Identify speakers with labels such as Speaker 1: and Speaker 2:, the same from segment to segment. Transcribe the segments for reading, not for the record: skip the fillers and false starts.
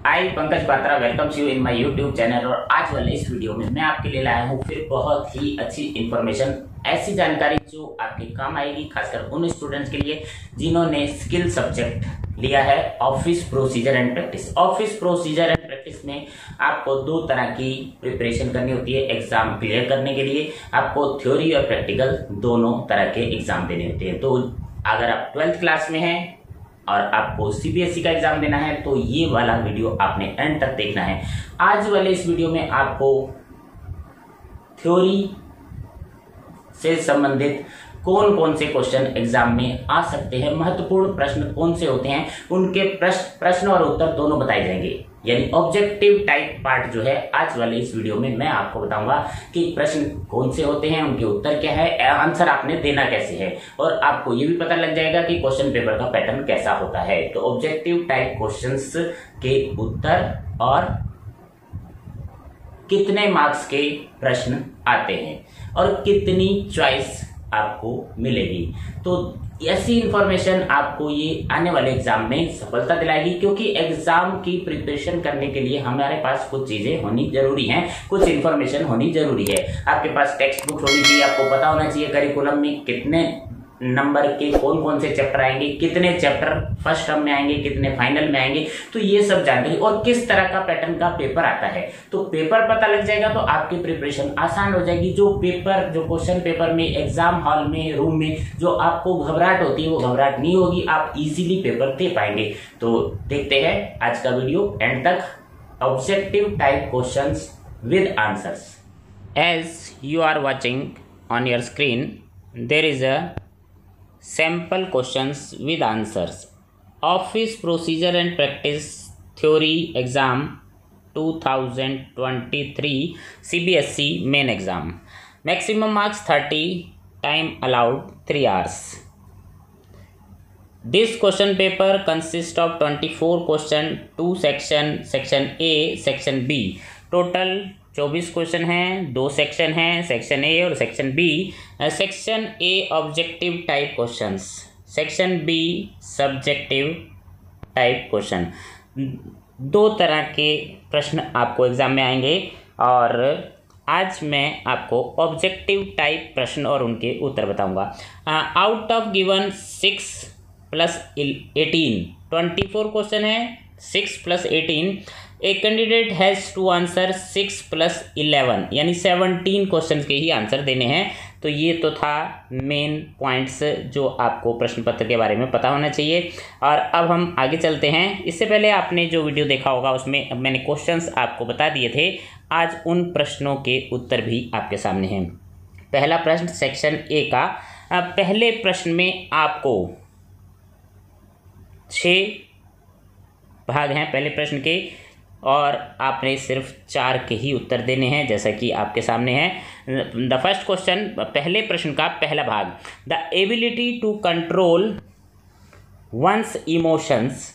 Speaker 1: I Pankaj Batra welcomes you in my YouTube channel. और आज वाले इस वीडियो में मैं आपके लिए लाया हूँ फिर बहुत ही अच्छी इन्फॉर्मेशन, ऐसी जानकारी जो आपके काम आएगी, खासकर उन स्टूडेंट्स के लिए जिन्होंने स्किल सब्जेक्ट लिया है office procedure and practice. Office procedure and practice में आपको दो तरह की प्रिपरेशन करनी होती है। एग्जाम क्लियर करने के लिए आपको थ्योरी और प्रैक्टिकल दोनों तरह के एग्जाम देने होते हैं। तो अगर आप 12th क्लास में हैं और आपको सीबीएसई का एग्जाम देना है तो ये वाला वीडियो आपने एंड तक देखना है। आज वाले इस वीडियो में आपको थ्योरी से संबंधित कौन कौन से क्वेश्चन एग्जाम में आ सकते हैं, महत्वपूर्ण प्रश्न कौन से होते हैं, उनके प्रश्न और उत्तर दोनों बताए जाएंगे। यानी ऑब्जेक्टिव टाइप पार्ट जो है आज वाले इस वीडियो में मैं आपको बताऊंगा कि प्रश्न कौन से होते हैं, उनके उत्तर क्या है, आंसर आपने देना कैसे है, और आपको ये भी पता लग जाएगा कि क्वेश्चन पेपर का पैटर्न कैसा होता है। तो ऑब्जेक्टिव टाइप क्वेश्चंस के उत्तर और कितने मार्क्स के प्रश्न आते हैं और कितनी चॉइस आपको मिलेगी, तो ऐसी इंफॉर्मेशन आपको ये आने वाले एग्जाम में सफलता दिलाएगी। क्योंकि एग्जाम की प्रिपरेशन करने के लिए हमारे पास कुछ चीजें होनी जरूरी हैं, कुछ इंफॉर्मेशन होनी जरूरी है। आपके पास टेक्स्ट बुक होनी चाहिए, आपको पता होना चाहिए करिकुलम में कितने नंबर के कौन कौन से चैप्टर आएंगे, कितने चैप्टर फर्स्ट टर्म में आएंगे, कितने फाइनल में आएंगे, तो ये सब जानकारी, और किस तरह का पैटर्न का पेपर आता है। तो पेपर पता लग जाएगा तो आपकी प्रिपरेशन आसान हो जाएगी। जो क्वेश्चन पेपर में एग्जाम हॉल में रूम में जो आपको घबराहट होती है वो घबराहट नहीं होगी, आप इजीली पेपर दे पाएंगे। तो देखते हैं आज का वीडियो एंड तक। Objective type questions with answers. As you are watching on your screen there is a sample questions with answers. Office Procedure and Practice Theory Exam 2023 CBSE Main Exam. Maximum marks 30, time allowed 3 hours. This question paper consists of 24 question, 2 section A, section B. Total 24 question हैं, 2 section हैं, section A और section B. Section A objective type questions, section B subjective type question. दो तरह के प्रश्न आपको exam में आएंगे और आज मैं आपको ऑब्जेक्टिव टाइप प्रश्न और उनके उत्तर बताऊंगा। आउट ऑफ गिवन 6 + 18 24 क्वेश्चन है, 6 + 18 a candidate has to answer 6 + 11 यानी 17 क्वेश्चन के ही आंसर देने हैं। तो ये तो था मेन पॉइंट्स जो आपको प्रश्न पत्र के बारे में पता होना चाहिए। और अब हम आगे चलते हैं। इससे पहले आपने जो वीडियो देखा होगा उसमें मैंने क्वेश्चंस आपको बता दिए थे। आज उन प्रश्नों के उत्तर भी आपके सामने हैं। पहला प्रश्न सेक्शन ए का। पहले प्रश्न में आपको 6 भाग हैं पहले प्रश्न के और आपने सिर्फ 4 के ही उत्तर देने हैं, जैसा कि आपके सामने है। द फर्स्ट क्वेश्चन, पहले प्रश्न का पहला भाग। The ability to control one's emotions,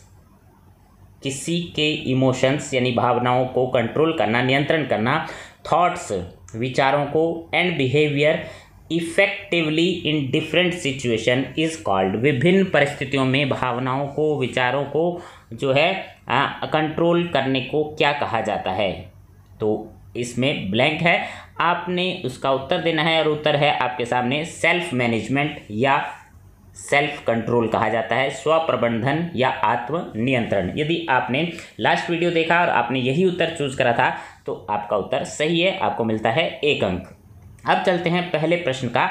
Speaker 1: किसी के इमोशंस यानी भावनाओं को कंट्रोल करना, नियंत्रण करना, थॉट्स विचारों को, and behaviour effectively in different situation is called. विभिन्न परिस्थितियों में भावनाओं को, विचारों को जो है कंट्रोल करने को क्या कहा जाता है। तो इसमें ब्लैंक है, आपने उसका उत्तर देना है और उत्तर है आपके सामने सेल्फ मैनेजमेंट या सेल्फ कंट्रोल कहा जाता है, स्व प्रबंधन या आत्म नियंत्रण। यदि आपने लास्ट वीडियो देखा और आपने यही उत्तर चूज करा था तो आपका उत्तर सही है, आपको मिलता है 1 अंक। अब चलते हैं पहले प्रश्न का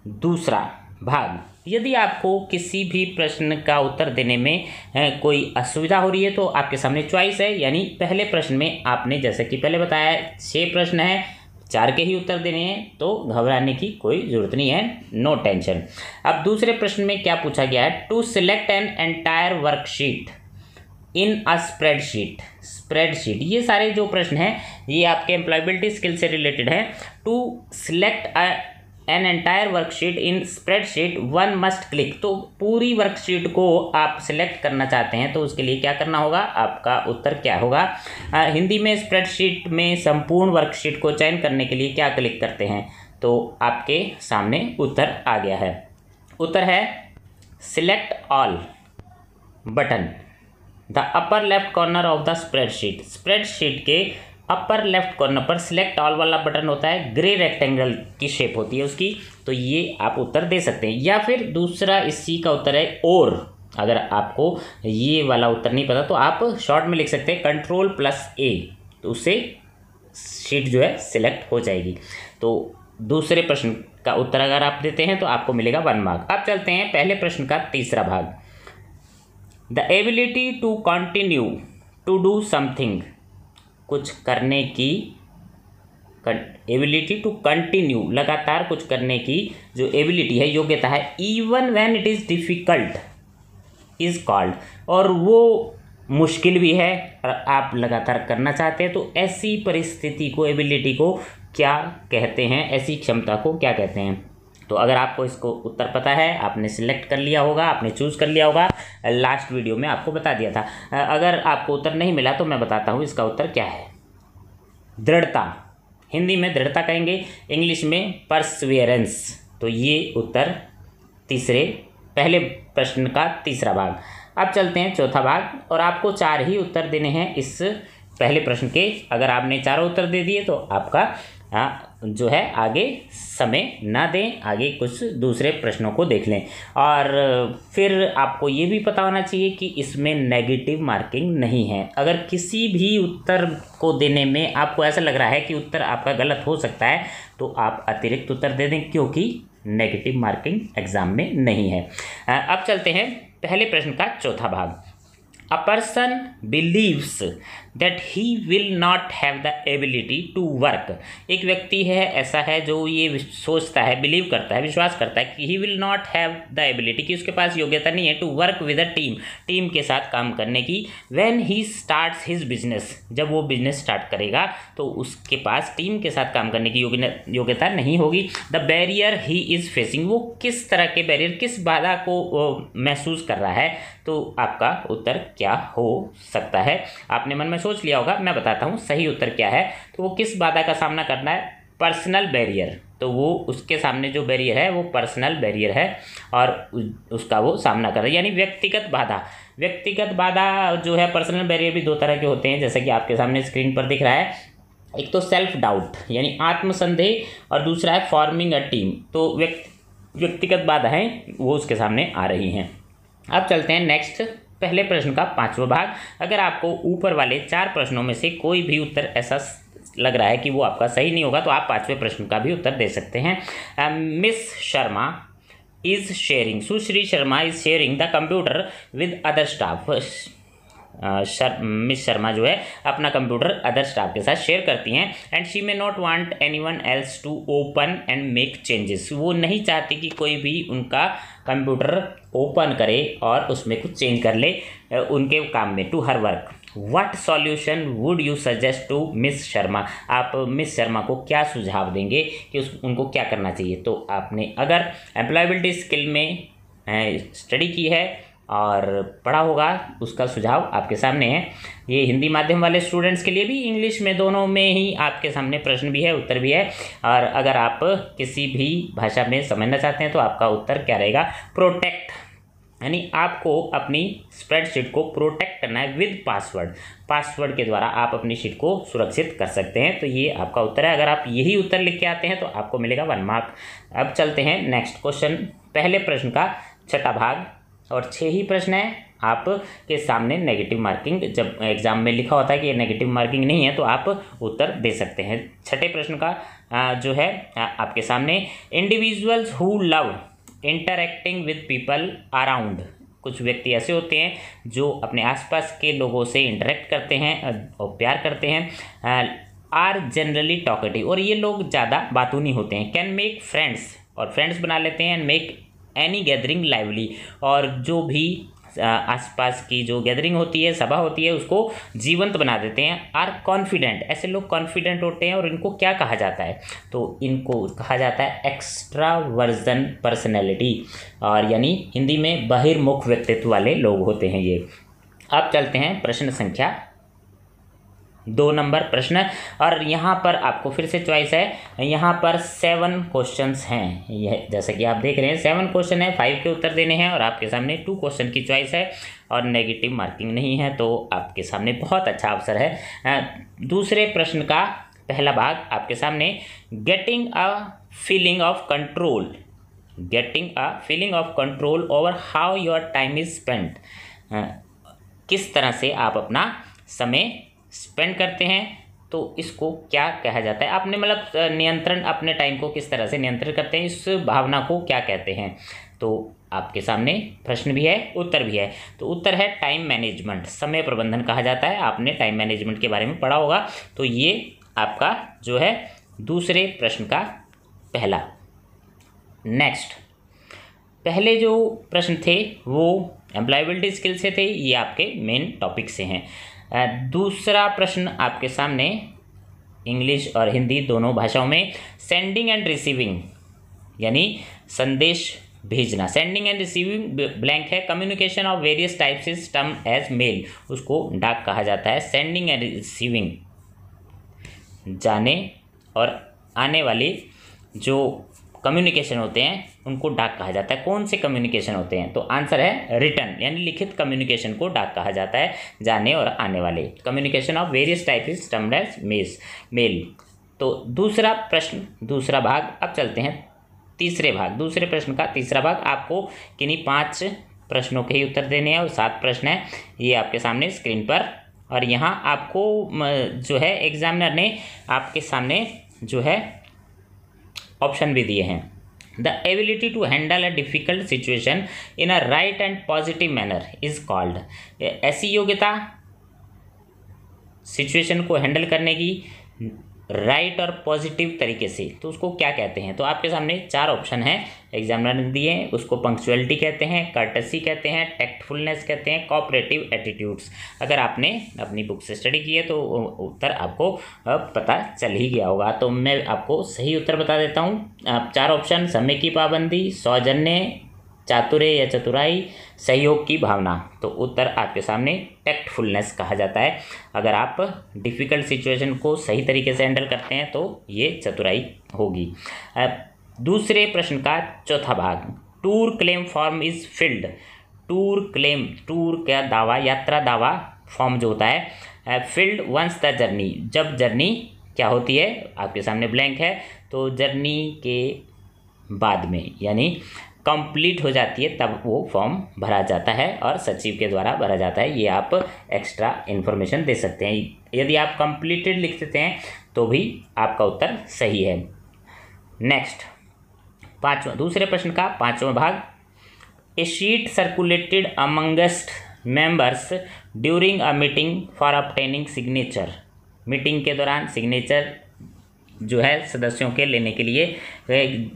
Speaker 1: दूसरा भाग। यदि आपको किसी भी प्रश्न का उत्तर देने में कोई असुविधा हो रही है तो आपके सामने चॉइस है। यानी पहले प्रश्न में आपने जैसे कि पहले बताया 6 प्रश्न है, 4 के ही उत्तर देने हैं, तो घबराने की कोई ज़रूरत नहीं है, नो टेंशन। अब दूसरे प्रश्न में क्या पूछा गया है, to select an entire worksheet in a spreadsheet. ये सारे जो प्रश्न हैं ये आपके एम्प्लॉयबिलिटी स्किल से रिलेटेड हैं। To select an entire worksheet in spreadsheet one must click. तो पूरी वर्कशीट को आप सिलेक्ट करना चाहते हैं तो उसके लिए क्या करना होगा, आपका उत्तर क्या होगा। हिंदी में स्प्रेडशीट में संपूर्ण वर्कशीट को चयन करने के लिए क्या क्लिक करते हैं, तो आपके सामने उत्तर आ गया है। उत्तर है select all button. The upper left corner of the spreadsheet, spreadsheet के अपर लेफ्ट कॉर्नर पर सिलेक्ट ऑल वाला बटन होता है, ग्रे रेक्टेंगल की शेप होती है उसकी, तो ये आप उत्तर दे सकते हैं। या फिर दूसरा इसी का उत्तर है और, अगर आपको ये वाला उत्तर नहीं पता तो आप शॉर्ट में लिख सकते हैं Ctrl+A, तो उससे शीट जो है सिलेक्ट हो जाएगी। तो दूसरे प्रश्न का उत्तर अगर आप देते हैं तो आपको मिलेगा 1 मार्क। अब चलते हैं पहले प्रश्न का तीसरा भाग। The ability to continue to do something, कुछ करने की, एबिलिटी टू कंटिन्यू, लगातार कुछ करने की जो एबिलिटी है, योग्यता है, even when it is difficult is called, और वो मुश्किल भी है और आप लगातार करना चाहते हैं, तो ऐसी परिस्थिति को, एबिलिटी को क्या कहते हैं, ऐसी क्षमता को क्या कहते हैं? तो अगर आपको इसको उत्तर पता है, आपने सिलेक्ट कर लिया होगा, आपने चूज़ कर लिया होगा, लास्ट वीडियो में आपको बता दिया था। अगर आपको उत्तर नहीं मिला तो मैं बताता हूँ इसका उत्तर क्या है। दृढ़ता, हिंदी में दृढ़ता कहेंगे, इंग्लिश में परसवियरेंस। तो ये उत्तर पहले प्रश्न का तीसरा भाग। अब चलते हैं चौथा भाग, और आपको 4 ही उत्तर देने हैं इस पहले प्रश्न के। अगर आपने चारों उत्तर दे दिए तो आपका जो है आगे समय ना दें, आगे कुछ दूसरे प्रश्नों को देख लें। और फिर आपको ये भी पता होना चाहिए कि इसमें नेगेटिव मार्किंग नहीं है। अगर किसी भी उत्तर को देने में आपको ऐसा लग रहा है कि उत्तर आपका गलत हो सकता है तो आप अतिरिक्त उत्तर दे दें, क्योंकि नेगेटिव मार्किंग एग्जाम में नहीं है। अब चलते हैं पहले प्रश्न का चौथा भाग। A person believes that he will not have the ability to work, एक व्यक्ति है, ऐसा है जो ये सोचता है, बिलीव करता है, विश्वास करता है कि he will not have the ability, कि उसके पास योग्यता नहीं है, to work with a team, team के साथ काम करने की, when he starts his business, जब वो बिजनेस स्टार्ट करेगा तो उसके पास टीम के साथ काम करने की योग्यता नहीं होगी। the barrier he is facing, वो किस तरह के बैरियर, किस बाधा को महसूस कर रहा है, तो आपका उत्तर क्या हो सकता है? आपने मन में सोच लिया होगा, मैं बताता हूँ सही उत्तर क्या है। तो वो किस बाधा का सामना करना है? Personal barrier. तो वो उसके सामने जो बैरियर है वो पर्सनल बैरियर है और उसका वो सामना कर रहा है, यानी व्यक्तिगत बाधा। व्यक्तिगत बाधा जो है, पर्सनल बैरियर भी 2 तरह के होते हैं, जैसे कि आपके सामने स्क्रीन पर दिख रहा है। एक तो सेल्फ डाउट यानी आत्मसंदेह, और दूसरा है फॉर्मिंग अ टीम। तो व्यक्तिगत बाधाएं वो उसके सामने आ रही हैं। अब चलते हैं नेक्स्ट, पहले प्रश्न का 5वां भाग। अगर आपको ऊपर वाले 4 प्रश्नों में से कोई भी उत्तर ऐसा लग रहा है कि वो आपका सही नहीं होगा तो आप 5वें प्रश्न का भी उत्तर दे सकते हैं। Miss Sharma is sharing, Sushri Sharma is sharing the computer with other staff. Miss Sharma जो है अपना कंप्यूटर अदर स्टाफ के साथ शेयर करती हैं। And she may not want anyone else to open and make changes, वो नहीं चाहती कि कोई भी उनका कंप्यूटर ओपन करे और उसमें कुछ चेंज कर ले उनके काम में, to her work. What solution would you suggest to miss Sharma, आप मिस शर्मा को क्या सुझाव देंगे कि उनको क्या करना चाहिए? तो आपने अगर एम्प्लॉयबिलिटी स्किल में स्टडी की है और पढ़ा होगा, उसका सुझाव आपके सामने है। ये हिंदी माध्यम वाले स्टूडेंट्स के लिए भी, इंग्लिश में, दोनों में ही आपके सामने प्रश्न भी है, उत्तर भी है। और अगर आप किसी भी भाषा में समझना चाहते हैं तो आपका उत्तर क्या रहेगा? प्रोटेक्ट, यानी आपको अपनी स्प्रेडशीट को प्रोटेक्ट करना है विद पासवर्ड। पासवर्ड के द्वारा आप अपनी शीट को सुरक्षित कर सकते हैं। तो ये आपका उत्तर है। अगर आप यही उत्तर लिख के आते हैं तो आपको मिलेगा 1 मार्क। अब चलते हैं नेक्स्ट क्वेश्चन, पहले प्रश्न का 6वां भाग, और 6 ही प्रश्न है। आपके सामने नेगेटिव मार्किंग, जब एग्जाम में लिखा होता है कि ये नेगेटिव मार्किंग नहीं है तो आप उत्तर दे सकते हैं। 6ठे प्रश्न का जो है आपके सामने, individuals who love interacting with people around, कुछ व्यक्ति ऐसे होते हैं जो अपने आसपास के लोगों से इंटरेक्ट करते हैं और प्यार करते हैं। आर जनरली टॉकेटिव, और ये लोग ज़्यादा बातूनी होते हैं। कैन मेक फ्रेंड्स, और फ्रेंड्स बना लेते हैं। मेक एनी गैदरिंग लाइवली, और जो भी आसपास की जो गैदरिंग होती है, सभा होती है, उसको जीवंत बना देते हैं। आर कॉन्फिडेंट, ऐसे लोग कॉन्फिडेंट होते हैं। और इनको क्या कहा जाता है? तो इनको कहा जाता है एक्स्ट्रावर्जन पर्सनैलिटी, और यानी हिंदी में बहिर्मुख व्यक्तित्व वाले लोग होते हैं ये। अब चलते हैं प्रश्न संख्या 2 नंबर प्रश्न। और यहाँ पर आपको फिर से चॉइस है, यहाँ पर 7 क्वेश्चंस हैं, यह जैसा कि आप देख रहे हैं 7 क्वेश्चन है, 5 के उत्तर देने हैं और आपके सामने 2 क्वेश्चन की चॉइस है और नेगेटिव मार्किंग नहीं है, तो आपके सामने बहुत अच्छा अवसर है। दूसरे प्रश्न का पहला भाग आपके सामने, getting a feeling of control, getting a feeling of control over how your time is spent, किस तरह से आप अपना समय स्पेंड करते हैं, तो इसको क्या कहा जाता है, आपने मतलब नियंत्रण, अपने टाइम को किस तरह से नियंत्रण करते हैं, इस भावना को क्या कहते हैं। तो आपके सामने प्रश्न भी है, उत्तर भी है। तो उत्तर है टाइम मैनेजमेंट, समय प्रबंधन कहा जाता है। आपने टाइम मैनेजमेंट के बारे में पढ़ा होगा। तो ये आपका जो है दूसरे प्रश्न का पहला। नेक्स्ट, पहले जो प्रश्न थे वो एम्प्लॉयबिलिटी स्किल से थे, ये आपके मेन टॉपिक से हैं। दूसरा प्रश्न आपके सामने इंग्लिश और हिंदी दोनों भाषाओं में, सेंडिंग एंड रिसीविंग यानी संदेश भेजना, सेंडिंग एंड रिसीविंग ब्लैंक है, communication of various types is termed as mail, उसको डाक कहा जाता है। सेंडिंग एंड रिसीविंग, जाने और आने वाली जो कम्युनिकेशन होते हैं उनको डाक कहा जाता है। कौन से कम्युनिकेशन होते हैं, तो आंसर है रिटन यानी लिखित कम्युनिकेशन को डाक कहा जाता है। जाने और आने वाले, communication of various type is termed as mail. तो दूसरा प्रश्न, दूसरा भाग। अब चलते हैं तीसरे भाग, दूसरे प्रश्न का तीसरा भाग। आपको किन्हीं 5 प्रश्नों के ही उत्तर देने हैं और 7 प्रश्न हैं, ये आपके सामने स्क्रीन पर। और यहाँ आपको जो है एग्जामिनर ने आपके सामने जो है ऑप्शन भी दिए हैं। The ability to handle a difficult situation in a right and positive manner is called, ऐसी योग्यता सिचुएशन को हैंडल करने की राइट और पॉजिटिव तरीके से, तो उसको क्या कहते हैं। तो आपके सामने 4 ऑप्शन हैं एग्जामिनर ने दिए हैं। उसको पंक्चुअलिटी कहते हैं, कर्टसी कहते हैं, टैक्टफुलनेस कहते हैं, कोऑपरेटिव एटीट्यूड्स। अगर आपने अपनी बुक से स्टडी की है तो उत्तर आपको पता चल ही गया होगा। तो मैं आपको सही उत्तर बता देता हूँ। 4 ऑप्शन, समय की पाबंदी, सौजन्य, चातुर्य या चतुराई, सहयोग की भावना। तो उत्तर आपके सामने टैक्टफुलनेस कहा जाता है। अगर आप डिफ़िकल्ट सिचुएशन को सही तरीके से हैंडल करते हैं तो ये चतुराई होगी। दूसरे प्रश्न का चौथा भाग, tour claim form is filled, tour claim, tour का दावा, यात्रा दावा फॉर्म जो होता है, फिल्ड वंस द जर्नी, जब जर्नी क्या होती है, आपके सामने ब्लैंक है, तो जर्नी के बाद में यानी कंप्लीट हो जाती है तब वो फॉर्म भरा जाता है और सचिव के द्वारा भरा जाता है। ये आप एक्स्ट्रा इन्फॉर्मेशन दे सकते हैं। यदि आप कंप्लीटेड लिख देते हैं तो भी आपका उत्तर सही है। नेक्स्ट, दूसरे प्रश्न का 5वां भाग, a sheet circulated amongst members during a meeting for obtaining signature, meeting के दौरान सिग्नेचर जो है सदस्यों के लेने के लिए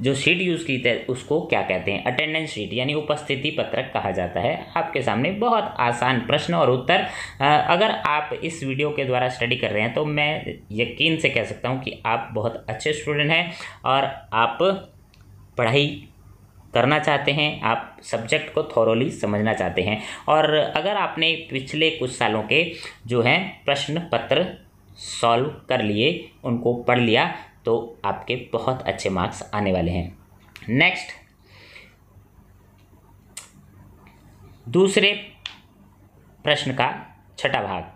Speaker 1: जो शीट यूज़ की है उसको क्या कहते हैं, अटेंडेंस शीट यानी उपस्थिति पत्रक कहा जाता है। आपके सामने बहुत आसान प्रश्न और उत्तर। अगर आप इस वीडियो के द्वारा स्टडी कर रहे हैं तो मैं यकीन से कह सकता हूं कि आप बहुत अच्छे स्टूडेंट हैं और आप पढ़ाई करना चाहते हैं, आप सब्जेक्ट को थॉरोली समझना चाहते हैं। और अगर आपने पिछले कुछ सालों के जो हैं प्रश्न पत्र सॉल्व कर लिए, उनको पढ़ लिया, तो आपके बहुत अच्छे मार्क्स आने वाले हैं। नेक्स्ट, दूसरे प्रश्न का 6ठा भाग,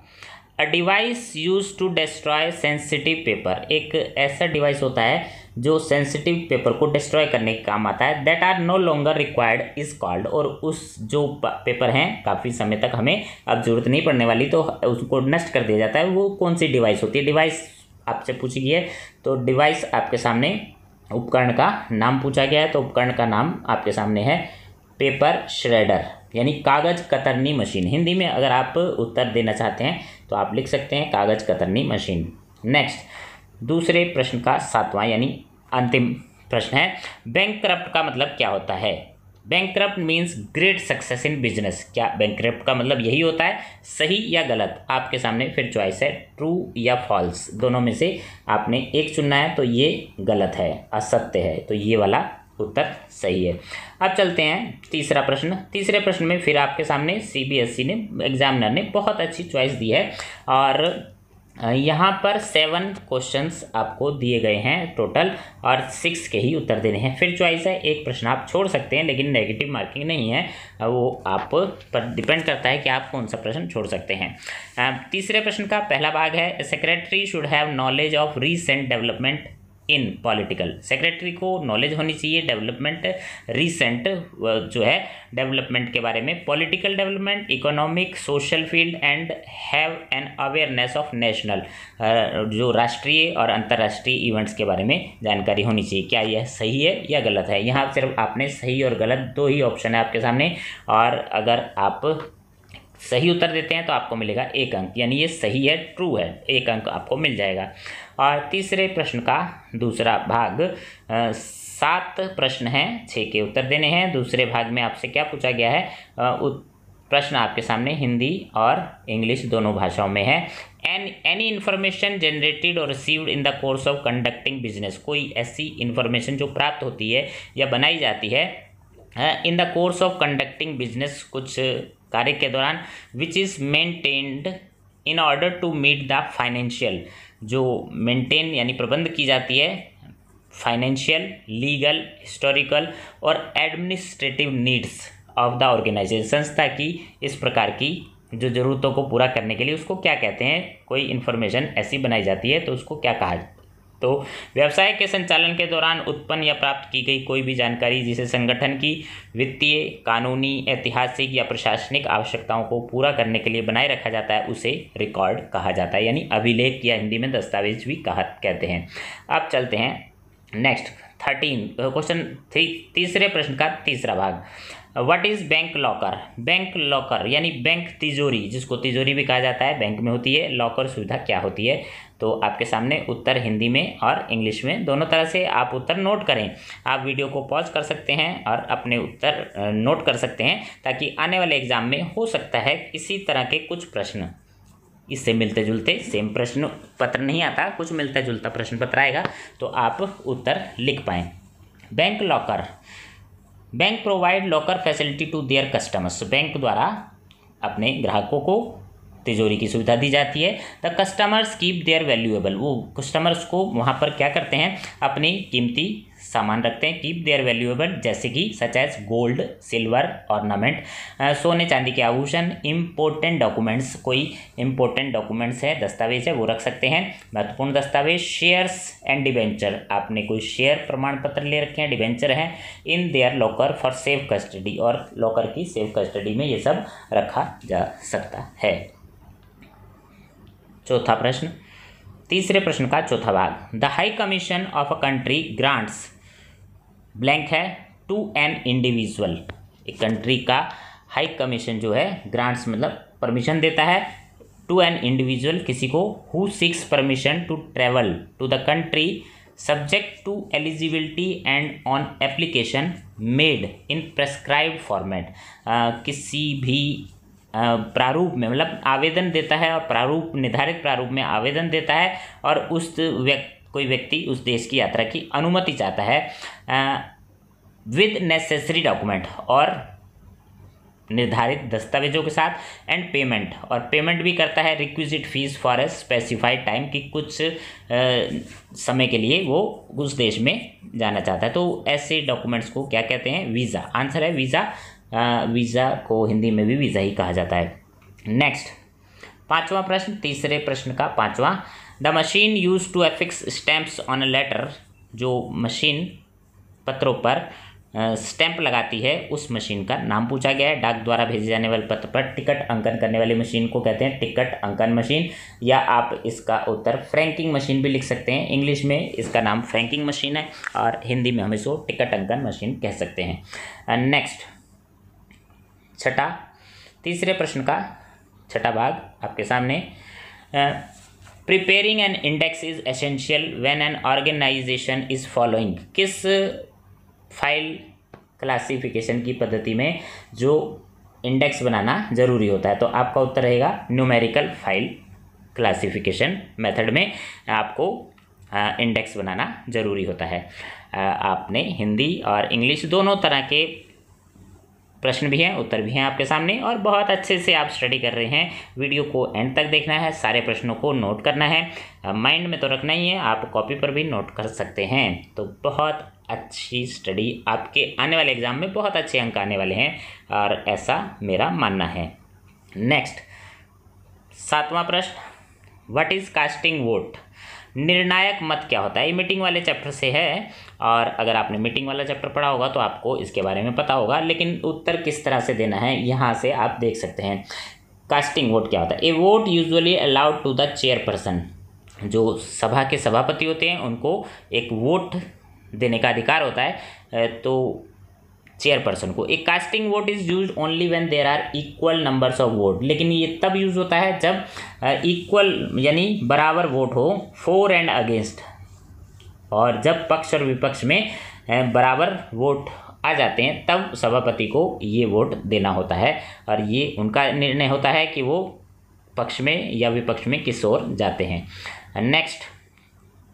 Speaker 1: a device use to destroy sensitive paper, एक ऐसा डिवाइस होता है जो सेंसिटिव पेपर को डिस्ट्रॉय करने के काम आता है, that are no longer required is called, और उस जो पेपर हैं काफ़ी समय तक हमें अब जरूरत नहीं पड़ने वाली तो उसको नष्ट कर दिया जाता है, वो कौन सी डिवाइस होती है। डिवाइस आपसे पूछी गई है, तो डिवाइस आपके सामने उपकरण का नाम पूछा गया है, तो उपकरण का नाम आपके सामने है पेपर श्रेडर यानी कागज़ कतरनी मशीन। हिंदी में अगर आप उत्तर देना चाहते हैं तो आप लिख सकते हैं कागज़ कतरनी मशीन। नेक्स्ट, दूसरे प्रश्न का 7वां यानी अंतिम प्रश्न है, बैंकक्रप्ट का मतलब क्या होता है। Bankrupt means great success in business, क्या बैंकक्रप्ट का मतलब यही होता है, सही या गलत। आपके सामने फिर चॉइस है ट्रू या फॉल्स, दोनों में से आपने एक चुनना है, तो ये गलत है, असत्य है, तो ये वाला उत्तर सही है। अब चलते हैं तीसरा प्रश्न। तीसरे प्रश्न में फिर आपके सामने CBSE ने, एग्जामिनर ने बहुत अच्छी चॉइस दी है और यहाँ पर 7 क्वेश्चंस आपको दिए गए हैं टोटल, और 6 के ही उत्तर देने हैं। फिर चॉइस है, एक प्रश्न आप छोड़ सकते हैं, लेकिन नेगेटिव मार्किंग नहीं है, वो आप पर डिपेंड करता है कि आप कौन सा प्रश्न छोड़ सकते हैं। तीसरे प्रश्न का पहला भाग है, secretary should have knowledge of recent development in political. Secretary को नॉलेज होनी चाहिए डेवलपमेंट, रीसेंट जो है डेवलपमेंट के बारे में, political development, economic, social field, and have an awareness of national, जो राष्ट्रीय और अंतर्राष्ट्रीय इवेंट्स के बारे में जानकारी होनी चाहिए। क्या यह सही है या गलत है? यहाँ सिर्फ आपने सही और गलत 2 ही ऑप्शन है आपके सामने, और अगर आप सही उत्तर देते हैं तो आपको मिलेगा 1 अंक, यानी ये सही है, ट्रू है, 1 अंक आपको मिल जाएगा। और तीसरे प्रश्न का दूसरा भाग, 7 प्रश्न हैं, 6 के उत्तर देने हैं। दूसरे भाग में आपसे क्या पूछा गया है, प्रश्न आपके सामने हिंदी और इंग्लिश दोनों भाषाओं में है। एनी इन्फॉर्मेशन जनरेटेड और received in the course of conducting business, कोई ऐसी इन्फॉर्मेशन जो प्राप्त होती है या बनाई जाती है in the course of conducting business, कुछ कार्य के दौरान, which is maintained in order to meet the financial, जो मेंटेन यानी प्रबंध की जाती है फाइनेंशियल, लीगल, हिस्टोरिकल और administrative needs of the organisation, संस्था की इस प्रकार की जो ज़रूरतों को पूरा करने के लिए उसको क्या कहते हैं? कोई इन्फॉर्मेशन ऐसी बनाई जाती है तो उसको क्या कहा जाता है? तो व्यवसाय के संचालन के दौरान उत्पन्न या प्राप्त की गई कोई भी जानकारी जिसे संगठन की वित्तीय, कानूनी, ऐतिहासिक या प्रशासनिक आवश्यकताओं को पूरा करने के लिए बनाए रखा जाता है, उसे रिकॉर्ड कहा जाता है, यानी अभिलेख या हिंदी में दस्तावेज भी कहते हैं। अब चलते हैं नेक्स्ट 13 क्वेश्चन, तीसरे प्रश्न का तीसरा भाग, what is bank locker? Bank locker यानी बैंक तिजोरी, जिसको तिजोरी भी कहा जाता है, बैंक में होती है। लॉकर सुविधा क्या होती है? तो आपके सामने उत्तर हिंदी में और इंग्लिश में दोनों तरह से आप उत्तर नोट करें। आप वीडियो को पॉज कर सकते हैं और अपने उत्तर नोट कर सकते हैं, ताकि आने वाले एग्जाम में हो सकता है इसी तरह के कुछ प्रश्न इससे मिलते जुलते, सेम प्रश्न पत्र नहीं आता, कुछ मिलता जुलता प्रश्न पत्र आएगा, तो आप उत्तर लिख पाएँ। Bank locker, bank provide locker facility to their customers, bank द्वारा अपने ग्राहकों को तिजोरी की सुविधा दी जाती है। The customers keep their valuable, वो कस्टमर्स को वहाँ पर क्या करते हैं? अपनी कीमती सामान रखते हैं। कीप देयर वैल्यूएबल, जैसे कि such as gold, silver, ornament, सोने चांदी के आभूषण, इम्पोर्टेंट डॉक्यूमेंट्स, कोई इम्पोर्टेंट डॉक्यूमेंट्स है, दस्तावेज है, वो रख सकते हैं, महत्वपूर्ण दस्तावेज, शेयर्स एंड डिबेंचर, आपने कोई शेयर प्रमाण पत्र ले रखे हैं, डिबेंचर हैं, in their locker for safe custody, और लॉकर की सेफ कस्टडी में ये सब रखा जा सकता है। चौथा प्रश्न, तीसरे प्रश्न का चौथा भाग, the high commission of a country grants blank है टू एन इंडिविजुअल, एक कंट्री का हाई कमीशन जो है ग्रांट्स मतलब परमिशन देता है, टू एन इंडिविजुअल किसी को, who seeks permission to travel to the country subject to eligibility and on application made in prescribed format, किसी भी प्रारूप में मतलब आवेदन देता है और प्रारूप, निर्धारित प्रारूप में आवेदन देता है, और उस कोई व्यक्ति उस देश की यात्रा की अनुमति चाहता है विद नेसेसरी डॉक्यूमेंट, और निर्धारित दस्तावेजों के साथ, एंड पेमेंट, और पेमेंट भी करता है requisite fees for a specified time, कि कुछ समय के लिए वो उस देश में जाना चाहता है। तो ऐसे डॉक्यूमेंट्स को क्या कहते हैं? वीज़ा। आंसर है वीज़ा। वीज़ा को हिंदी में भी वीज़ा ही कहा जाता है। नेक्स्ट पांचवा प्रश्न, तीसरे प्रश्न का पांचवा, the machine use to affix stamps on a letter, जो मशीन पत्रों पर स्टैंप लगाती है उस मशीन का नाम पूछा गया है। डाक द्वारा भेजे जाने वाले पत्र पर टिकट अंकन करने वाली मशीन को कहते हैं टिकट अंकन मशीन, या आप इसका उत्तर फ्रैंकिंग मशीन भी लिख सकते हैं। इंग्लिश में इसका नाम फ्रैंकिंग मशीन है और हिंदी में हम इसको टिकट अंकन मशीन कह सकते हैं। नेक्स्ट छठा, तीसरे प्रश्न का छठा भाग आपके सामने, preparing an index is essential when an organisation is following, किस फाइल क्लासिफिकेशन की पद्धति में जो इंडेक्स बनाना ज़रूरी होता है? तो आपका उत्तर रहेगा न्यूमेरिकल फाइल क्लासिफिकेशन मेथड में आपको इंडेक्स बनाना ज़रूरी होता है। आपने हिंदी और इंग्लिश दोनों तरह के प्रश्न भी हैं, उत्तर भी हैं आपके सामने, और बहुत अच्छे से आप स्टडी कर रहे हैं। वीडियो को एंड तक देखना है, सारे प्रश्नों को नोट करना है, माइंड में तो रखना ही है, आप कॉपी पर भी नोट कर सकते हैं। तो बहुत अच्छी स्टडी, आपके आने वाले एग्जाम में बहुत अच्छे अंक आने वाले हैं, और ऐसा मेरा मानना है। नेक्स्ट 7वां प्रश्न, व्हाट इज़ कास्टिंग वोट? निर्णायक मत क्या होता है? ये मीटिंग वाले चैप्टर से है, और अगर आपने मीटिंग वाला चैप्टर पढ़ा होगा तो आपको इसके बारे में पता होगा, लेकिन उत्तर किस तरह से देना है यहाँ से आप देख सकते हैं। कास्टिंग वोट क्या होता है? A vote usually allowed to the chairperson, जो सभा के सभापति होते हैं उनको एक वोट देने का अधिकार होता है, तो चेयरपर्सन को। एक casting vote is use only when there are equal numbers of vote, लेकिन ये तब यूज़ होता है जब इक्वल यानी बराबर वोट हो, फॉर एंड अगेंस्ट, और जब पक्ष और विपक्ष में बराबर वोट आ जाते हैं तब सभापति को ये वोट देना होता है, और ये उनका निर्णय होता है कि वो पक्ष में या विपक्ष में किस ओर जाते हैं। नेक्स्ट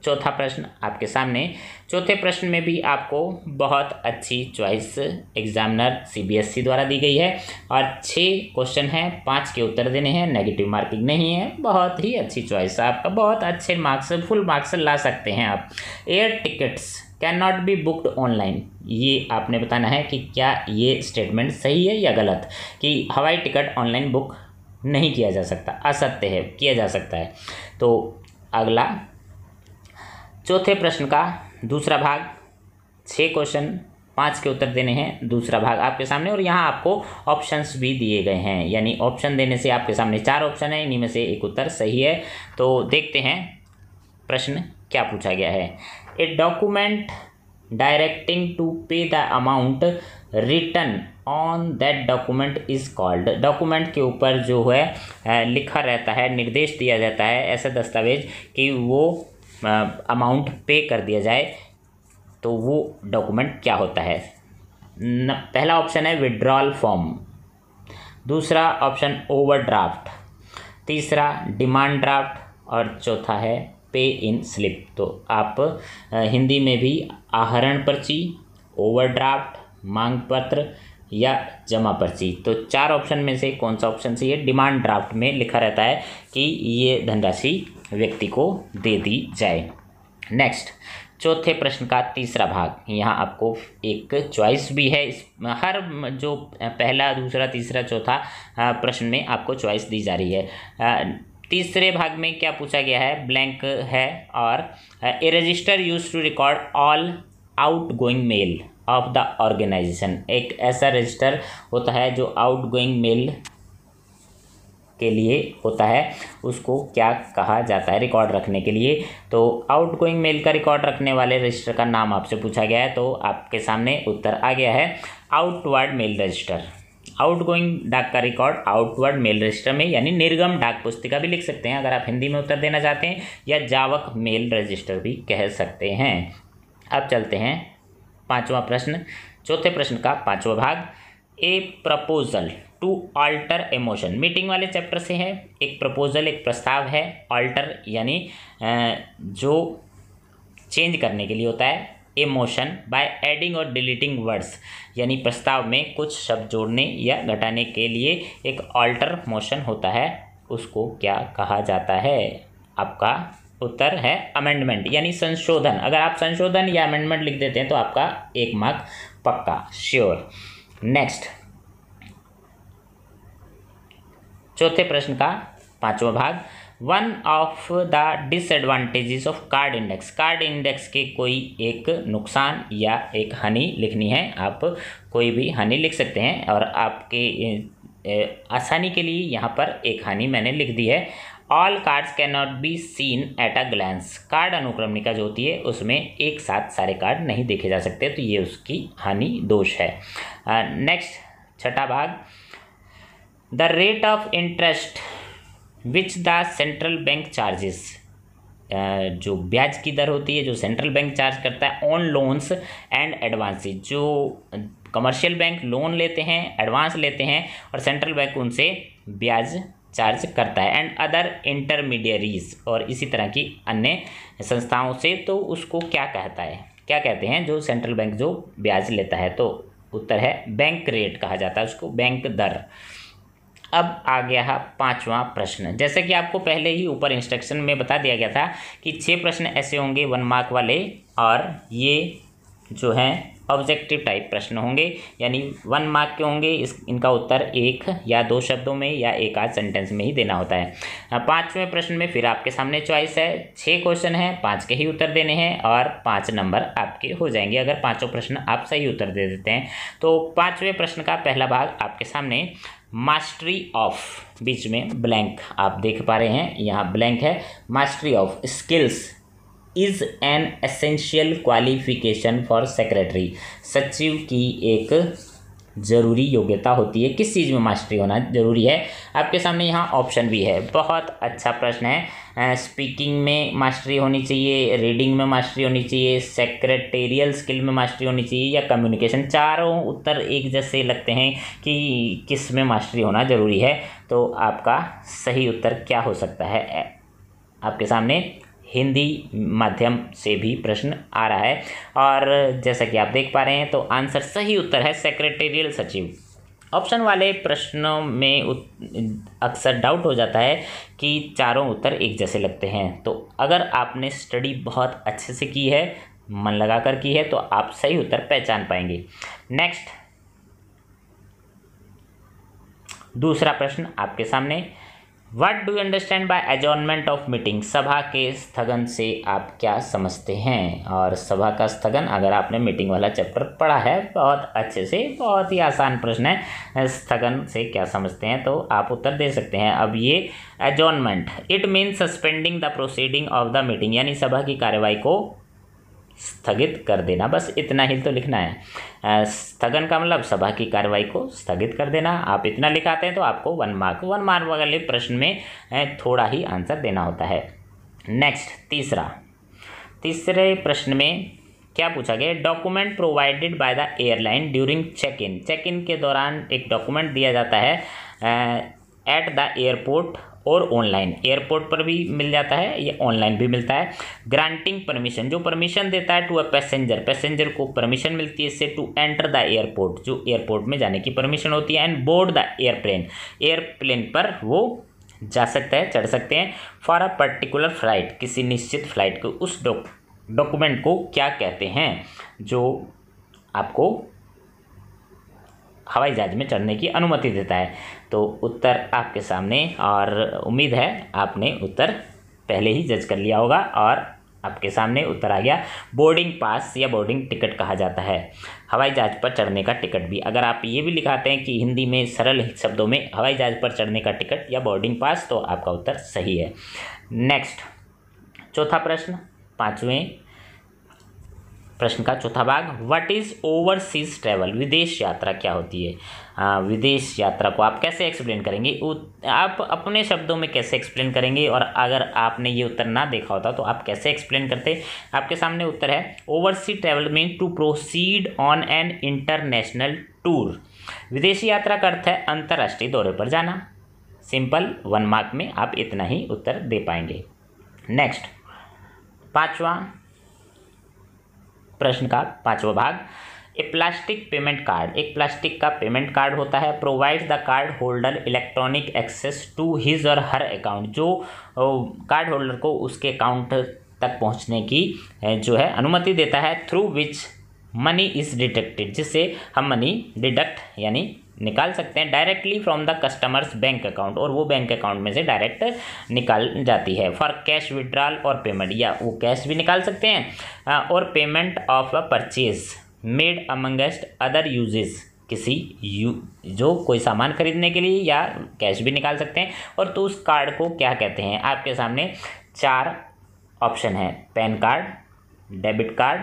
Speaker 1: चौथा प्रश्न आपके सामने। चौथे प्रश्न में भी आपको बहुत अच्छी चॉइस एग्जामिनर CBSE द्वारा दी गई है, और 6 क्वेश्चन हैं, 5 के उत्तर देने हैं, नेगेटिव मार्किंग नहीं है। बहुत ही अच्छी चॉइस, आपका बहुत अच्छे मार्क्स, फुल मार्क्स ला सकते हैं आप। Air tickets can not B booked online, ये आपने बताना है कि क्या ये स्टेटमेंट सही है या गलत, कि हवाई टिकट ऑनलाइन बुक नहीं किया जा सकता, असत्य है, किया जा सकता है। तो अगला चौथे प्रश्न का दूसरा भाग, 6 क्वेश्चन, 5 के उत्तर देने हैं, दूसरा भाग आपके सामने, और यहाँ आपको ऑप्शंस भी दिए गए हैं, यानी ऑप्शन देने से आपके सामने 4 ऑप्शन है, इन्हीं में से एक उत्तर सही है। तो देखते हैं प्रश्न क्या पूछा गया है। A document directing to pay the amount written on that document is called, document के ऊपर जो है लिखा रहता है, निर्देश दिया जाता है, ऐसा दस्तावेज कि वो अमाउंट पे कर दिया जाए, तो वो डॉक्यूमेंट क्या होता है? पहला ऑप्शन है विड्रॉल फॉर्म, दूसरा ऑप्शन ओवरड्राफ्ट, तीसरा डिमांड ड्राफ्ट, और चौथा है पे इन स्लिप। तो आप हिंदी में भी आहरण पर्ची, ओवरड्राफ्ट, मांग पत्र या जमा पर्ची, तो 4 ऑप्शन में से कौन सा ऑप्शन सही है? डिमांड ड्राफ्ट में लिखा रहता है कि ये धनराशि व्यक्ति को दे दी जाए। नेक्स्ट चौथे प्रश्न का तीसरा भाग, यहाँ आपको एक चॉइस भी है, इस हर जो पहला, दूसरा, तीसरा, चौथा प्रश्न में आपको चॉइस दी जा रही है। तीसरे भाग में क्या पूछा गया है? ब्लैंक है, और a register use to record all outgoing mail of the organisation, एक ऐसा रजिस्टर होता है जो आउटगोइंग मेल के लिए होता है, उसको क्या कहा जाता है रिकॉर्ड रखने के लिए? तो आउटगोइंग मेल का रिकॉर्ड रखने वाले रजिस्टर का नाम आपसे पूछा गया है, तो आपके सामने उत्तर आ गया है आउटवर्ड मेल रजिस्टर। आउटगोइंग डाक का रिकॉर्ड आउटवर्ड मेल रजिस्टर में, यानी निर्गम डाक पुस्तिका भी लिख सकते हैं अगर आप हिंदी में उत्तर देना चाहते हैं, या जावक मेल रजिस्टर भी कह सकते हैं। अब चलते हैं 5वां प्रश्न, चौथे प्रश्न का 5वां भाग। A proposal to alter a motion, meeting वाले चैप्टर से है। एक प्रपोजल, एक प्रस्ताव है, ऑल्टर यानी जो चेंज करने के लिए होता है, ए मोशन बाय एडिंग और डिलीटिंग वर्ड्स, यानी प्रस्ताव में कुछ शब्द जोड़ने या घटाने के लिए एक ऑल्टर मोशन होता है, उसको क्या कहा जाता है? आपका उत्तर है अमेंडमेंट, यानी संशोधन। अगर आप संशोधन या अमेंडमेंट लिख देते हैं तो आपका 1 मार्क पक्का, श्योर। नेक्स्ट चौथे प्रश्न का 5वां भाग। One of the disadvantages of card index, card index के कोई एक नुकसान या एक हानि लिखनी है, आप कोई भी हानि लिख सकते हैं, और आपके आसानी के लिए यहाँ पर एक हानि मैंने लिख दी है। All cards can not be seen at a glance, card अनुक्रमणिका जो होती है उसमें एक साथ सारे कार्ड नहीं देखे जा सकते, तो ये उसकी हानि दोष है। नेक्स्ट छठा भाग। The rate of interest which the central bank charges, जो ब्याज की दर होती है जो सेंट्रल बैंक चार्ज करता है ऑन लोन्स एंड एडवांसेज, जो कमर्शियल बैंक लोन लेते हैं, एडवांस लेते हैं, और सेंट्रल बैंक उनसे ब्याज चार्ज करता है, एंड अदर इंटरमीडियरीज, और इसी तरह की अन्य संस्थाओं से, तो उसको क्या कहता है, क्या कहते हैं जो सेंट्रल बैंक जो ब्याज लेता है? तो उत्तर है बैंक रेट कहा जाता है उसको, बैंक दर। अब आ गया है 5वां प्रश्न। जैसे कि आपको पहले ही ऊपर इंस्ट्रक्शन में बता दिया गया था कि 6 प्रश्न ऐसे होंगे 1 मार्क वाले, और ये जो हैं ऑब्जेक्टिव टाइप प्रश्न होंगे, यानी 1 मार्क के होंगे। इनका उत्तर 1 या 2 शब्दों में या एक आध सेंटेंस में ही देना होता है। 5वें प्रश्न में फिर आपके सामने चॉइस है, 6 क्वेश्चन है, 5 के ही उत्तर देने हैं और 5 नंबर आपके हो जाएंगे अगर 5 प्रश्न आप सही उत्तर दे देते हैं। तो 5वें प्रश्न का पहला भाग आपके सामने, मास्टरी ऑफ, बीच में ब्लैंक आप देख पा रहे हैं, यहाँ ब्लैंक है। Mastery of skills is an essential qualification for secretary. सचिव की एक ज़रूरी योग्यता होती है। किस चीज़ में मास्टरी होना ज़रूरी है? आपके सामने यहाँ ऑप्शन भी है। बहुत अच्छा प्रश्न है। स्पीकिंग में मास्टरी होनी चाहिए, रीडिंग में मास्टरी होनी चाहिए, सेक्रेटेरियल स्किल में मास्टरी होनी चाहिए, या कम्युनिकेशन। चारों उत्तर एक जैसे लगते हैं कि किस में मास्टरी होना ज़रूरी है। तो आपका सही उत्तर क्या हो सकता है? आपके सामने हिंदी माध्यम से भी प्रश्न आ रहा है, और जैसा कि आप देख पा रहे हैं तो आंसर सही उत्तर है सेक्रेटेरियल सचिव। ऑप्शन वाले प्रश्नों में अक्सर डाउट हो जाता है कि चारों उत्तर एक जैसे लगते हैं। तो अगर आपने स्टडी बहुत अच्छे से की है, मन लगा कर की है, तो आप सही उत्तर पहचान पाएंगे। नेक्स्ट, दूसरा प्रश्न आपके सामने, what do you understand by adjournment of meeting? सभा के स्थगन से आप क्या समझते हैं? और सभा का स्थगन, अगर आपने मीटिंग वाला चैप्टर पढ़ा है बहुत अच्छे से, बहुत ही आसान प्रश्न है, स्थगन से क्या समझते हैं, तो आप उत्तर दे सकते हैं। अब ये adjournment, it means suspending the proceeding of the meeting, यानी सभा की कार्यवाही को स्थगित कर देना, बस इतना ही तो लिखना है। स्थगन का मतलब सभा की कार्रवाई को स्थगित कर देना। आप इतना लिखाते हैं तो आपको 1 मार्क वाले प्रश्न में थोड़ा ही आंसर देना होता है। नेक्स्ट, तीसरे प्रश्न में क्या पूछा गया? Document provided by the airline during check in. Check in के दौरान एक डॉक्यूमेंट दिया जाता है एट द एयरपोर्ट और ऑनलाइन। एयरपोर्ट पर भी मिल जाता है, ये ऑनलाइन भी मिलता है। ग्रांटिंग परमिशन, जो परमिशन देता है टू अ पैसेंजर को परमिशन मिलती है इससे टू एंटर द एयरपोर्ट, जो एयरपोर्ट में जाने की परमिशन होती है। एंड बोर्ड द एयरप्लेन पर वो जा सकता है, चढ़ सकते हैं। फॉर अ पर्टिकुलर फ्लाइट, किसी निश्चित फ्लाइट को, उस डॉक्यूमेंट को क्या कहते हैं जो आपको हवाई जहाज में चढ़ने की अनुमति देता है? तो उत्तर आपके सामने, और उम्मीद है आपने उत्तर पहले ही जज कर लिया होगा और आपके सामने उत्तर आ गया। बोर्डिंग पास या बोर्डिंग टिकट कहा जाता है हवाई जहाज पर चढ़ने का टिकट भी। अगर आप ये भी लिखाते हैं कि हिंदी में सरल शब्दों में हवाई जहाज पर चढ़ने का टिकट या बोर्डिंग पास, तो आपका उत्तर सही है। नेक्स्ट, चौथा प्रश्न, 5वें प्रश्न का चौथा भाग, व्हाट इज़ ओवरसीज ट्रैवल? विदेश यात्रा क्या होती है? विदेश यात्रा को आप कैसे एक्सप्लेन करेंगे? आप अपने शब्दों में कैसे एक्सप्लेन करेंगे? और अगर आपने ये उत्तर ना देखा होता तो आप कैसे एक्सप्लेन करते? आपके सामने उत्तर है, overseas travel mean to proceed on an international tour. विदेशी यात्रा का अर्थ है अंतर्राष्ट्रीय दौरे पर जाना। सिंपल, 1 मार्क में आप इतना ही उत्तर दे पाएंगे। नेक्स्ट, 5वां प्रश्न का 5वां भाग, ए प्लास्टिक पेमेंट कार्ड। एक प्लास्टिक का पेमेंट कार्ड होता है। Provides the card holder electronic access to his और हर अकाउंट, जो कार्ड होल्डर को उसके अकाउंट तक पहुंचने की जो है अनुमति देता है। Through which money is deducted, जिससे हम मनी डिडक्ट यानी निकाल सकते हैं directly from the customers bank account, और वो बैंक अकाउंट में से डायरेक्ट निकाल जाती है। फॉर कैश विड्रॉल और पेमेंट, या वो कैश भी निकाल सकते हैं, और payment of a purchase made amongst other uses, जो कोई सामान खरीदने के लिए, या कैश भी निकाल सकते हैं। और तो उस कार्ड को क्या कहते हैं? आपके सामने 4 ऑप्शन है, PAN card, debit card,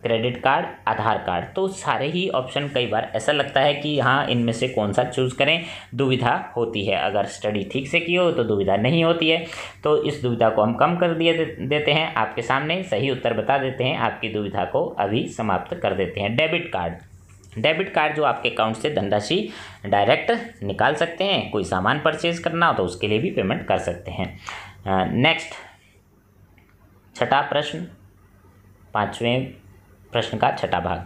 Speaker 1: credit card, Aadhaar card. तो सारे ही ऑप्शन, कई बार ऐसा लगता है कि हाँ इनमें से कौन सा चूज़ करें, दुविधा होती है। अगर स्टडी ठीक से की हो तो दुविधा नहीं होती है। तो इस दुविधा को हम कम कर देते हैं, आपके सामने सही उत्तर बता देते हैं, आपकी दुविधा को अभी समाप्त कर देते हैं। डेबिट कार्ड जो आपके अकाउंट से धनराशि डायरेक्ट निकाल सकते हैं। कोई सामान परचेज करना हो तो उसके लिए भी पेमेंट कर सकते हैं। नेक्स्ट, छठा प्रश्न 5वें प्रश्न का छठा भाग,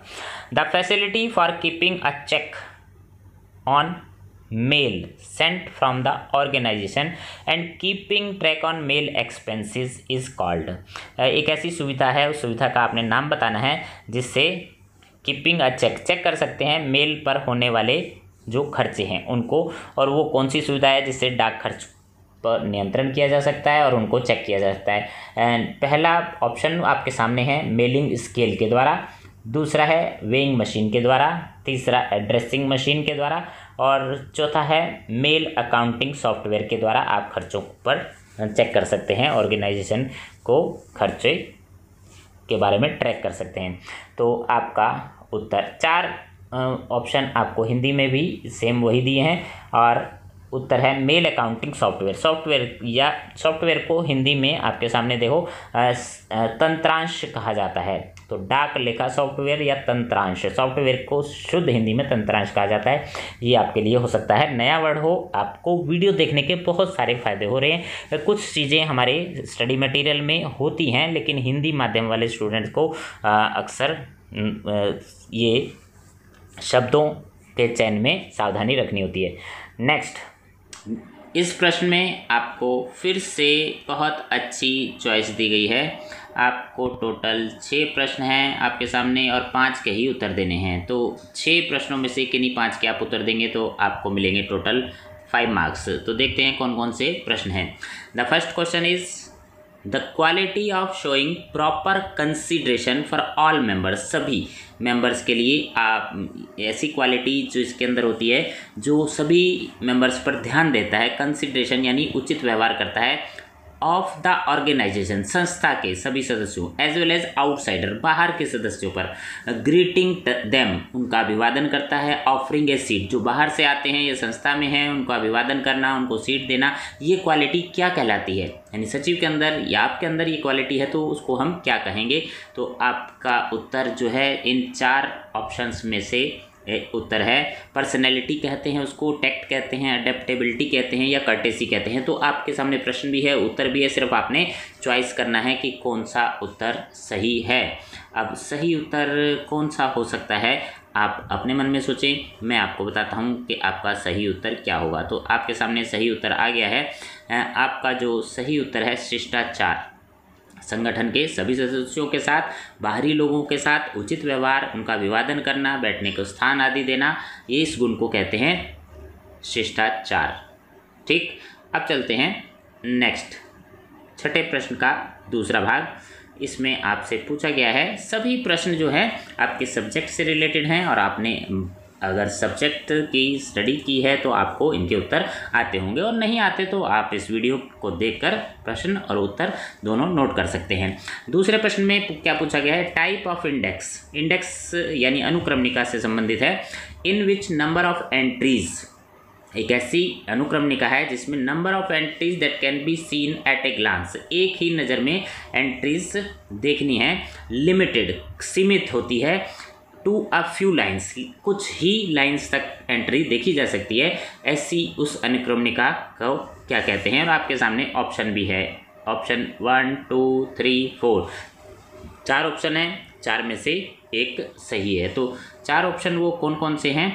Speaker 1: the facility for keeping a check on mail sent from the organisation and keeping track on mail expenses is called. एक ऐसी सुविधा है, उस सुविधा का आपने नाम बताना है जिससे कीपिंग अ चेक कर सकते हैं मेल पर होने वाले जो खर्चे हैं उनको, और वो कौन सी सुविधा है जिससे डाक खर्च पर नियंत्रण किया जा सकता है और उनको चेक किया जा सकता है। एंड पहला ऑप्शन आपके सामने है मेलिंग स्केल के द्वारा, दूसरा है वेइंग मशीन के द्वारा, तीसरा एड्रेसिंग मशीन के द्वारा, और चौथा है मेल अकाउंटिंग सॉफ्टवेयर के द्वारा आप खर्चों पर चेक कर सकते हैं, ऑर्गेनाइजेशन को खर्चे के बारे में ट्रैक कर सकते हैं। तो आपका उत्तर, चार ऑप्शन आपको हिंदी में भी सेम वही दिए हैं, और उत्तर है मेल अकाउंटिंग सॉफ्टवेयर को हिंदी में आपके सामने देखो तंत्रांश कहा जाता है। तो डाक लेखा सॉफ्टवेयर या तंत्रांश सॉफ्टवेयर को शुद्ध हिंदी में तंत्रांश कहा जाता है। ये आपके लिए हो सकता है नया वर्ड हो। आपको वीडियो देखने के बहुत सारे फ़ायदे हो रहे हैं। कुछ चीज़ें हमारे स्टडी मटेरियल में होती हैं, लेकिन हिंदी माध्यम वाले स्टूडेंट्स को अक्सर ये शब्दों के चयन में सावधानी रखनी होती है। नेक्स्ट, इस प्रश्न में आपको फिर से बहुत अच्छी चॉइस दी गई है। आपको टोटल 6 प्रश्न हैं आपके सामने और 5 के ही उत्तर देने हैं। तो 6 प्रश्नों में से किन्हीं 5 के आप उत्तर देंगे तो आपको मिलेंगे टोटल 5 मार्क्स। तो देखते हैं कौन कौन से प्रश्न हैं। The first question is the quality of showing proper consideration for all members. सभी मेंबर्स के लिए आप ऐसी क्वालिटी जो इसके अंदर होती है जो सभी मेंबर्स पर ध्यान देता है, कंसिडरेशन यानी उचित व्यवहार करता है, ऑफ द ऑर्गेनाइजेशन संस्था के सभी सदस्यों, एज वेल एज आउटसाइडर बाहर के सदस्यों पर, ग्रीटिंग देम उनका अभिवादन करता है, ऑफरिंग ए सीट जो बाहर से आते हैं या संस्था में हैं उनको अभिवादन करना, उनको सीट देना, ये क्वालिटी क्या कहलाती है? यानी सचिव के अंदर या आपके अंदर ये क्वालिटी है तो उसको हम क्या कहेंगे? तो आपका उत्तर जो है इन 4 ऑप्शंस में से उत्तर है पर्सनैलिटी कहते हैं उसको, टैक्ट कहते हैं, अडेप्टेबिलिटी कहते हैं या कर्टेसी कहते हैं। तो आपके सामने प्रश्न भी है, उत्तर भी है, सिर्फ आपने चॉइस करना है कि कौन सा उत्तर सही है। अब सही उत्तर कौन सा हो सकता है आप अपने मन में सोचें, मैं आपको बताता हूँ कि आपका सही उत्तर क्या होगा। तो आपके सामने सही उत्तर आ गया है। आपका जो सही उत्तर है शिष्टाचार, संगठन के सभी सदस्यों के साथ, बाहरी लोगों के साथ उचित व्यवहार, उनका अभिवादन करना, बैठने को स्थान आदि देना, ये इस गुण को कहते हैं शिष्टाचार। ठीक, अब चलते हैं नेक्स्ट, छठे प्रश्न का दूसरा भाग। इसमें आपसे पूछा गया है, सभी प्रश्न जो है आपके सब्जेक्ट से रिलेटेड हैं और आपने अगर सब्जेक्ट की स्टडी की है तो आपको इनके उत्तर आते होंगे, और नहीं आते तो आप इस वीडियो को देखकर प्रश्न और उत्तर दोनों नोट कर सकते हैं। दूसरे प्रश्न में क्या पूछा गया है? टाइप ऑफ इंडेक्स, इंडेक्स यानी अनुक्रमणिका से संबंधित है। In which number of entries, एक ऐसी अनुक्रमणिका है जिसमें number of entries that can be seen at a glance, एक ही नज़र में एंट्रीज देखनी है, लिमिटेड सीमित होती है, टू अ फ्यू लाइन्स कुछ ही लाइन्स तक एंट्री देखी जा सकती है, ऐसी उस अनुक्रमणिका को क्या कहते हैं? और आपके सामने ऑप्शन भी है, ऑप्शन 1 2 3 4, 4 ऑप्शन हैं, 4 में से एक सही है। तो 4 ऑप्शन वो कौन कौन से हैं?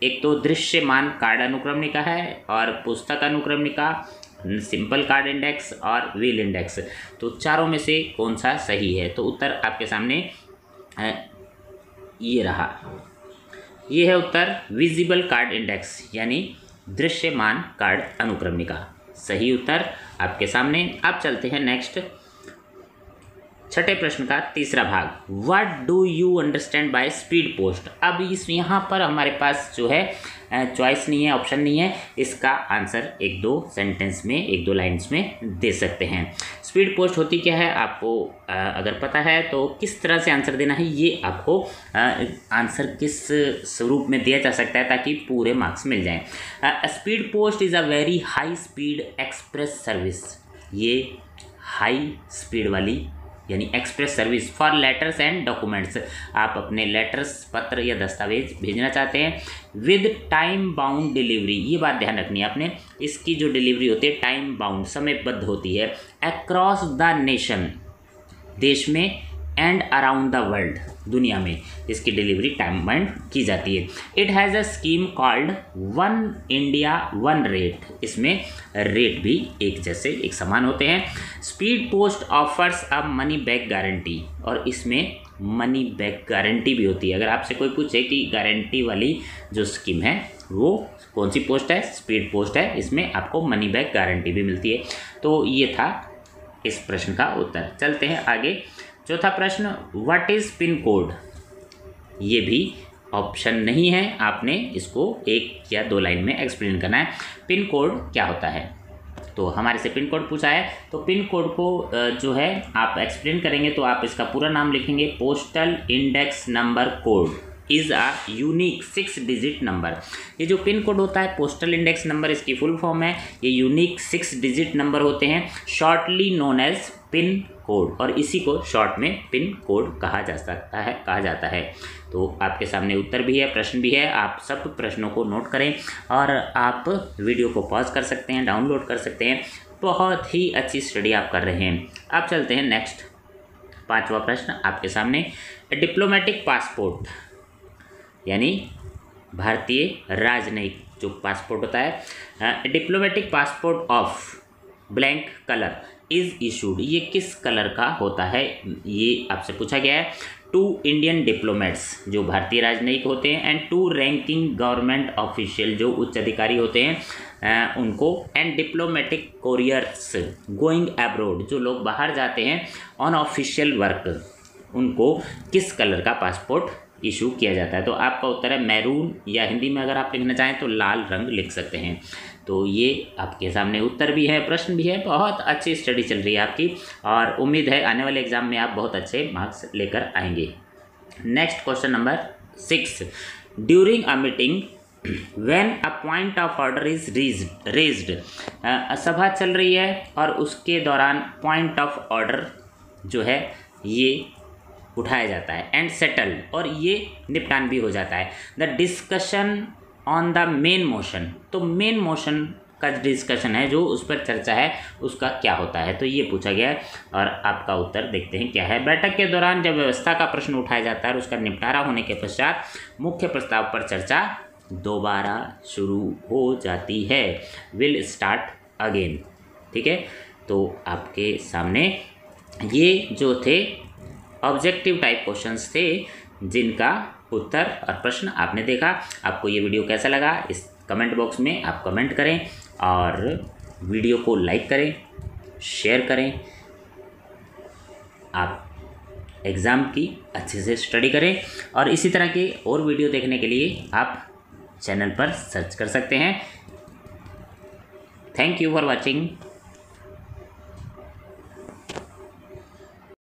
Speaker 1: एक तो दृश्यमान कार्ड अनुक्रमणिका है, और पुस्तक अनुक्रमणिका, सिंपल कार्ड इंडेक्स और व्हील इंडेक्स। तो चारों में से कौन सा सही है? तो उत्तर आपके सामने ये रहा, ये है उत्तर विजिबल कार्ड इंडेक्स यानी दृश्यमान कार्ड अनुक्रमणिका, सही उत्तर आपके सामने। अब चलते हैं नेक्स्ट, छठे प्रश्न का तीसरा भाग, what do you understand by speed post. अब इस यहाँ पर हमारे पास जो है चॉइस नहीं है, ऑप्शन नहीं है, इसका आंसर 1-2 सेंटेंस में, 1-2 लाइन्स में दे सकते हैं। स्पीड पोस्ट होती क्या है आपको अगर पता है तो किस तरह से आंसर देना है ये आपको आंसर किस स्वरूप में दिया जा सकता है ताकि पूरे मार्क्स मिल जाएं। Speed post is a very high speed express service, ये हाई स्पीड वाली यानी express service for letters and documents, आप अपने लेटर्स, पत्र या दस्तावेज भेजना चाहते हैं, विद टाइम बाउंड डिलीवरी, ये बात ध्यान रखनी है आपने, इसकी जो डिलीवरी होती है टाइम बाउंड समयबद्ध होती है, अक्रॉस द नेशन, देश में, एंड अराउंड द वर्ल्ड, दुनिया में इसकी डिलीवरी टाइममेंट की जाती है। It has a scheme called one India one rate, इसमें रेट भी एक जैसे एक समान होते हैं। Speed post offers a money back guarantee, और इसमें मनी बैक गारंटी भी होती है। अगर आपसे कोई पूछे कि गारंटी वाली जो स्कीम है वो कौन सी पोस्ट है, स्पीड पोस्ट है, इसमें आपको मनी बैक गारंटी भी मिलती है। तो ये था इस प्रश्न का उत्तर। चलते हैं आगे। चौथा प्रश्न, व्हाट इज़ पिन कोड? ये भी ऑप्शन नहीं है, आपने इसको 1 या 2 लाइन में एक्सप्लेन करना है। पिन कोड क्या होता है? तो हमारे से पिन कोड पूछा है, तो पिन कोड को जो है आप एक्सप्लेन करेंगे तो आप इसका पूरा नाम लिखेंगे, postal index number code is a unique 6 digit number. ये जो पिन कोड होता है पोस्टल इंडेक्स नंबर, इसकी फुल फॉर्म है, ये यूनिक 6 डिजिट नंबर होते हैं, shortly known as pin code, और इसी को शॉर्ट में पिन कोड कहा जाता है। तो आपके सामने उत्तर भी है, प्रश्न भी है, आप सब प्रश्नों को नोट करें और आप वीडियो को पॉज कर सकते हैं, डाउनलोड कर सकते हैं। बहुत ही अच्छी स्टडी आप कर रहे हैं। अब चलते हैं नेक्स्ट, 5वां प्रश्न आपके सामने। डिप्लोमेटिक पासपोर्ट यानी भारतीय राजनयिक जो पासपोर्ट होता है, diplomatic passport of blank colour is issued, ये किस कलर का होता है, ये आपसे पूछा गया है। 2 इंडियन डिप्लोमेट्स जो भारतीय राजनयिक होते हैं, एंड 2 रैंकिंग गवर्नमेंट ऑफिशियल जो उच्च अधिकारी होते हैं उनको, and diplomatic couriers going abroad जो लोग बाहर जाते हैं ऑन ऑफिशियल वर्क, उनको किस कलर का पासपोर्ट इशू किया जाता है? तो आपका उत्तर है मैरून, या हिंदी में अगर आप लिखना चाहें तो लाल रंग लिख सकते हैं। तो ये आपके सामने उत्तर भी है, प्रश्न भी है। बहुत अच्छी स्टडी चल रही है आपकी, और उम्मीद है आने वाले एग्जाम में आप बहुत अच्छे मार्क्स लेकर आएंगे। Next question number 6, during a meeting when a point of order is raised, सभा चल रही है और उसके दौरान पॉइंट ऑफ ऑर्डर जो है ये उठाया जाता है, एंड सेटल, और ये निपटान भी हो जाता है। The discussion on the main motion, तो मेन मोशन का डिस्कशन है जो उस पर चर्चा है उसका क्या होता है, तो ये पूछा गया है और आपका उत्तर देखते हैं क्या है। बैठक के दौरान जब व्यवस्था का प्रश्न उठाया जाता है और उसका निपटारा होने के पश्चात मुख्य प्रस्ताव पर चर्चा दोबारा शुरू हो जाती है, विल स्टार्ट अगेन। ठीक है, तो आपके सामने ये जो थे ऑब्जेक्टिव टाइप क्वेश्चंस थे जिनका उत्तर और प्रश्न आपने देखा। आपको ये वीडियो कैसा लगा इस कमेंट बॉक्स में आप कमेंट करें, और वीडियो को लाइक करें, शेयर करें। आप एग्ज़ाम की अच्छे से स्टडी करें, और इसी तरह के और वीडियो देखने के लिए आप चैनल पर सर्च कर सकते हैं। Thank you for watching.